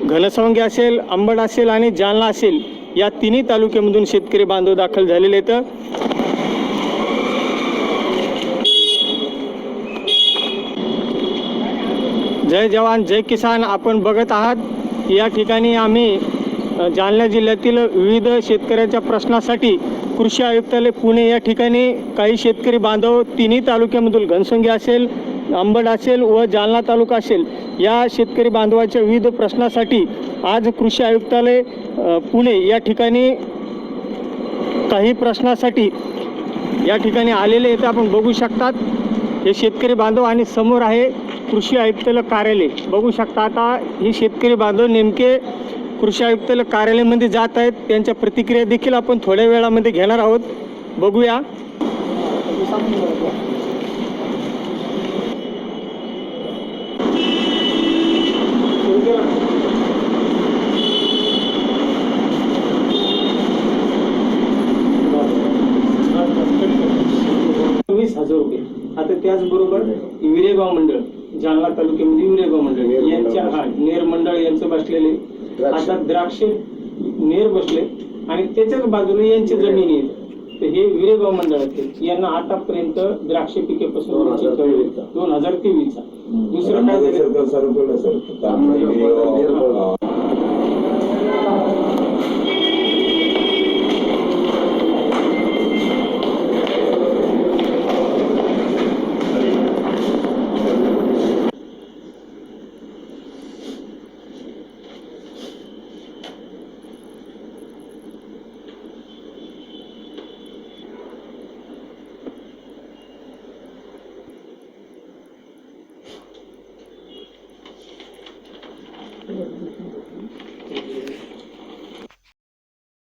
घनसावंगी असेल, अंबड असेल आणि जालना असेल या तिन्ही तालुक्यामधून शेतकरी बांधव दाखल झालेले आहेत। जय जवान जय किसान आपण बघत आहात। या ठिकाणी आम्ही जालना जिल्ह्यातील विविध शेतकऱ्यांच्या प्रश्नासाठी कृषी आयुक्तालय पुणे या ठिकाणी काही शेतकरी बांधव तिन्ही तालुक्यामधून घनसावंगी असेल, अंबड असेल व जालना तालुका असेल या शेतकरी बांधवाच्या विविध प्रश्नासाठी आज कृषी आयुक्तालय पुणे या ठिकाणी काही प्रश्नासाठी या ठिकाणी आलेले आहेत। आपण बघू शकतात हे शेतकरी बांधव आणि समोर आहे कृषी आयुक्तालय कार्यालय। बघू शकता आता हे शेतकरी बांधव नेमके कृषी आयुक्तालय कार्यालयामध्ये जात आहेत। त्यांच्या प्रतिक्रिया देखील आपण थोड्या वेळामध्ये घेणार आहोत। बघूया। ₹20,000 आता त्याचबरोबर विरेगाव मंडळ जालना तालुक्यामध्ये विरेगाव मंडळ यांच्या नेर मंडळ यांचं बसलेले आता द्राक्ष नेर बसले आणि त्याच्याच बाजूला यांची जमिनी आहेत। तर हे विरेगाव मंडळ यांना आतापर्यंत द्राक्ष पिकेपासून 2023 दुसरं काय